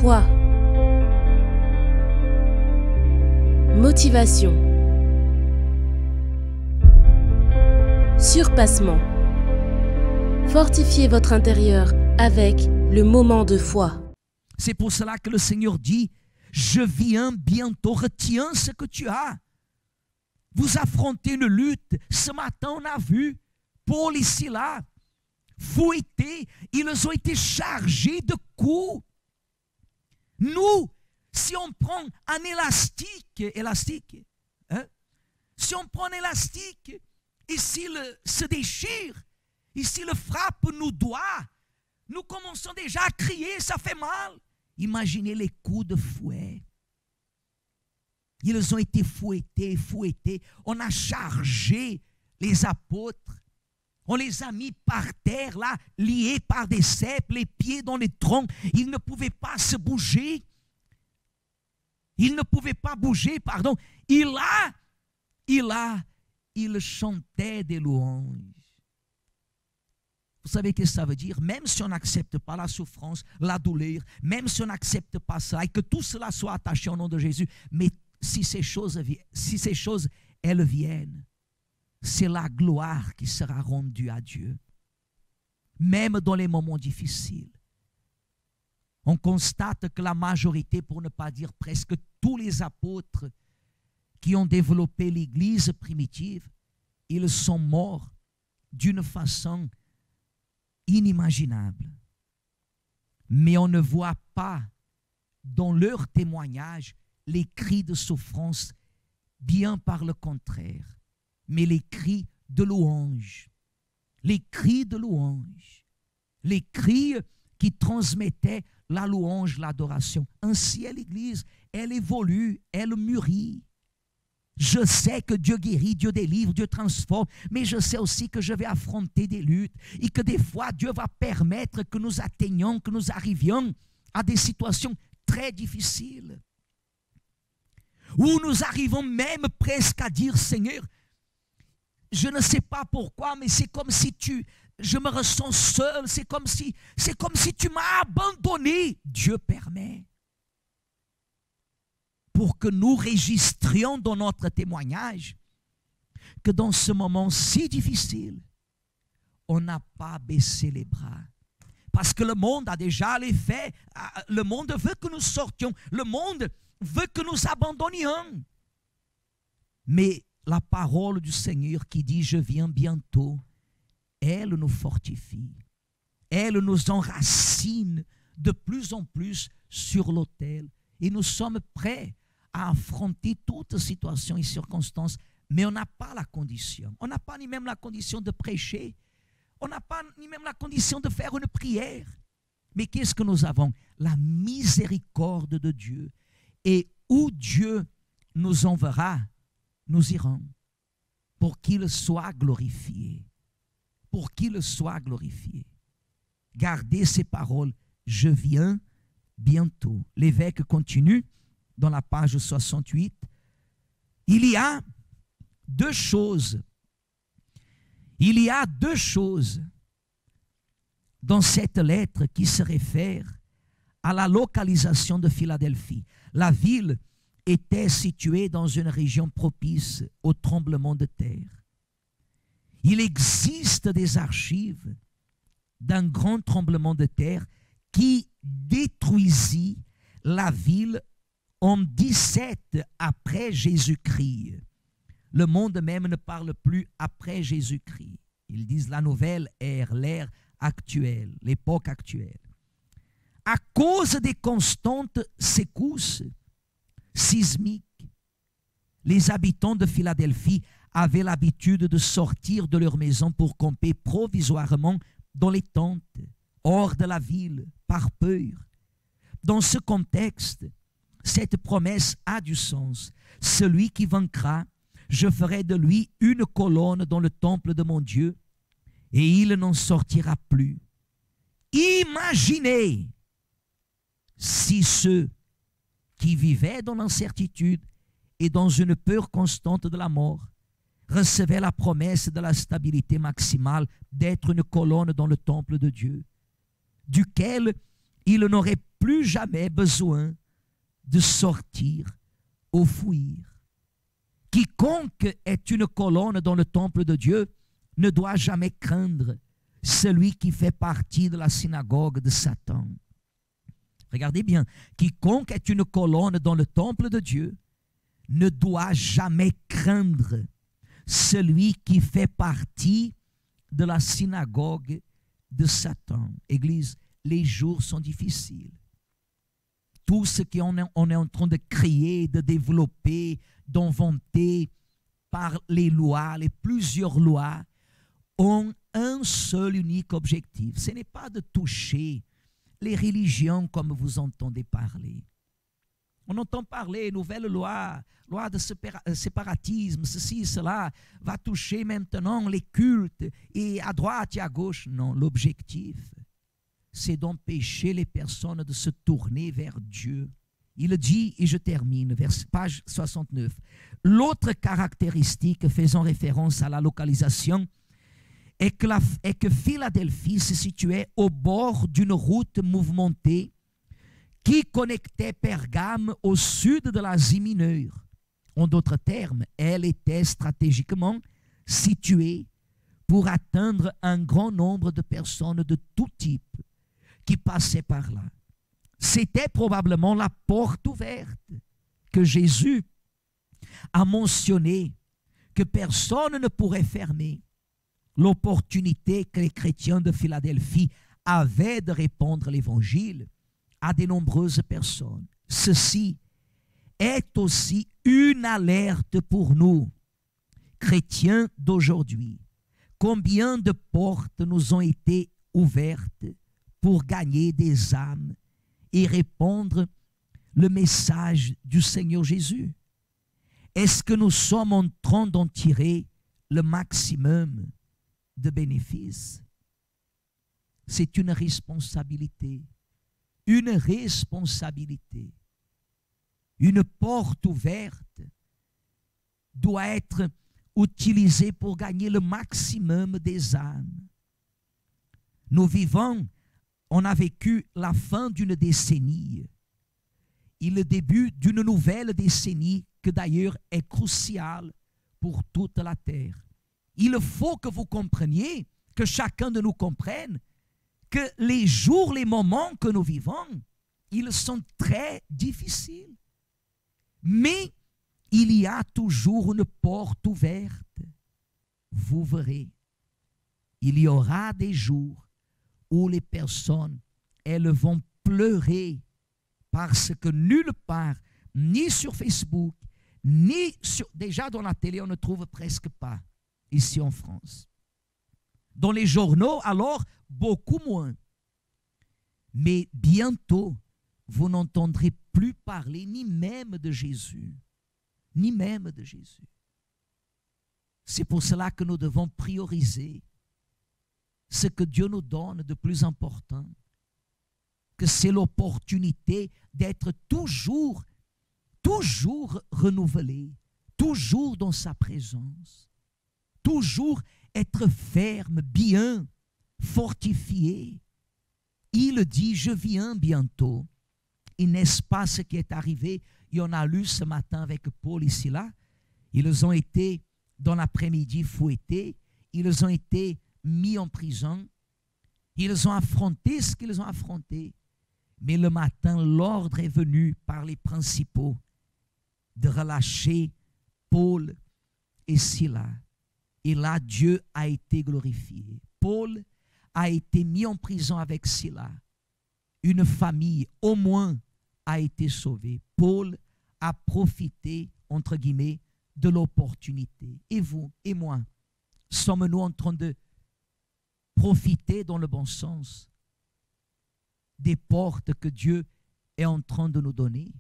Foi. Motivation. Surpassement. Fortifiez votre intérieur avec le moment de foi. C'est pour cela que le Seigneur dit, je viens bientôt, retiens ce que tu as. Vous affrontez une lutte. Ce matin, on a vu Paul et Silas fouettés. Ils ont été chargés de coups. Nous, si on prend un élastique, si on prend un élastique et s'il se déchire, et s'il frappe nos doigts, nous commençons déjà à crier, ça fait mal. Imaginez les coups de fouet. Ils ont été fouettés. On a chargé les apôtres. On les a mis par terre, là, liés par des ceps, les pieds dans les troncs. Ils ne pouvaient pas se bouger. Ils ne pouvaient pas bouger, pardon. Il chantait des louanges. Vous savez ce que ça veut dire? Même si on n'accepte pas la souffrance, la douleur, même si on n'accepte pas ça, et que tout cela soit attaché au nom de Jésus, mais si ces choses, elles viennent, c'est la gloire qui sera rendue à Dieu. Même dans les moments difficiles. On constate que la majorité, pour ne pas dire presque tous les apôtres qui ont développé l'Église primitive, ils sont morts d'une façon inimaginable. Mais on ne voit pas dans leur témoignage les cris de souffrance, bien par le contraire, mais les cris de louange. Les cris de louange. Les cris qui transmettaient la louange, l'adoration. Ainsi est l'Église, elle évolue, elle mûrit. Je sais que Dieu guérit, Dieu délivre, Dieu transforme, mais je sais aussi que je vais affronter des luttes et que des fois Dieu va permettre que nous atteignions, que nous arrivions à des situations très difficiles. Où nous arrivons même presque à dire, Seigneur, je ne sais pas pourquoi, mais c'est comme si je me ressens seul, c'est comme si tu m'as abandonné. Dieu permet. Pour que nous registrions dans notre témoignage que dans ce moment si difficile, on n'a pas baissé les bras. Parce que le monde a déjà les faits. Le monde veut que nous sortions. Le monde veut que nous abandonnions. Mais la parole du Seigneur qui dit « Je viens bientôt », elle nous fortifie. Elle nous enracine de plus en plus sur l'autel. Et nous sommes prêts à affronter toute situation et circonstance, mais on n'a pas la condition. On n'a pas ni même la condition de prêcher. On n'a pas ni même la condition de faire une prière. Mais qu'est-ce que nous avons? La miséricorde de Dieu. Et où Dieu nous enverra, nous irons. Pour qu'il soit glorifié. Pour qu'il soit glorifié. Gardez ces paroles. Je viens bientôt. L'évêque continue dans la page 68. Il y a deux choses. Il y a deux choses dans cette lettre qui se réfèrent à la localisation de Philadelphie. La ville était située dans une région propice au tremblement de terre. Il existe des archives d'un grand tremblement de terre qui détruisit la ville en 17 après Jésus-Christ. Le monde même ne parle plus après Jésus-Christ. Ils disent la nouvelle ère, l'ère actuelle, l'époque actuelle. À cause des constantes secousses sismiques, les habitants de Philadelphie avaient l'habitude de sortir de leur maison pour camper provisoirement dans les tentes, hors de la ville, par peur. Dans ce contexte, cette promesse a du sens. Celui qui vaincra, je ferai de lui une colonne dans le temple de mon Dieu, et il n'en sortira plus. Imaginez si ceux qui vivaient dans l'incertitude et dans une peur constante de la mort recevaient la promesse de la stabilité maximale d'être une colonne dans le temple de Dieu, duquel il n'aurait plus jamais besoin de sortir ou fuir. Quiconque est une colonne dans le temple de Dieu ne doit jamais craindre celui qui fait partie de la synagogue de Satan. Regardez bien, quiconque est une colonne dans le temple de Dieu ne doit jamais craindre celui qui fait partie de la synagogue de Satan. Église, les jours sont difficiles. Tout ce qu'on est en train de créer, de développer, d'inventer par les lois, les plusieurs lois, ont un seul unique objectif. Ce n'est pas de toucher les religions comme vous entendez parler. On entend parler, nouvelle loi de séparatisme, ceci, cela, va toucher maintenant les cultes, et à droite et à gauche. Non, l'objectif, c'est d'empêcher les personnes de se tourner vers Dieu. Il dit, et je termine, page 69, l'autre caractéristique faisant référence à la localisation est que Philadelphie se situait au bord d'une route mouvementée qui connectait Pergame au sud de l'Asie mineure. En d'autres termes, elle était stratégiquement située pour atteindre un grand nombre de personnes de tout type qui passaient par là. C'était probablement la porte ouverte que Jésus a mentionnée, que personne ne pourrait fermer. L'opportunité que les chrétiens de Philadelphie avaient de répandre l'évangile à de nombreuses personnes. Ceci est aussi une alerte pour nous, chrétiens d'aujourd'hui. Combien de portes nous ont été ouvertes pour gagner des âmes et répandre le message du Seigneur Jésus? Est-ce que nous sommes en train d'en tirer le maximum de bénéfices? C'est une responsabilité. Une responsabilité. Une porte ouverte doit être utilisée pour gagner le maximum des âmes. Nous vivons, on a vécu la fin d'une décennie et le début d'une nouvelle décennie que d'ailleurs est cruciale pour toute la terre. Il faut que vous compreniez, que chacun de nous comprenne, que les jours, les moments que nous vivons, ils sont très difficiles. Mais il y a toujours une porte ouverte. Vous verrez, il y aura des jours où les personnes, elles vont pleurer parce que nulle part, ni sur Facebook, ni sur, déjà dans la télé, on ne trouve presque pas ici en France. Dans les journaux, alors, beaucoup moins. Mais bientôt, vous n'entendrez plus parler ni même de Jésus. Ni même de Jésus. C'est pour cela que nous devons prioriser ce que Dieu nous donne de plus important, que c'est l'opportunité d'être toujours renouvelé, toujours dans sa présence, toujours être ferme, bien, fortifié. Il dit, je viens bientôt. Et n'est-ce pas ce qui est arrivé? Il y en a lu ce matin avec Paul ici là. Ils ont été dans l'après-midi fouettés. Ils ont été mis en prison. Ils ont affronté ce qu'ils ont affronté. Mais le matin, l'ordre est venu par les principaux de relâcher Paul et Silas. Et là, Dieu a été glorifié. Paul a été mis en prison avec Silas. Une famille, au moins, a été sauvée. Paul a profité, entre guillemets, de l'opportunité. Et vous et moi, sommes-nous en train de profiter dans le bon sens des portes que Dieu est en train de nous donner?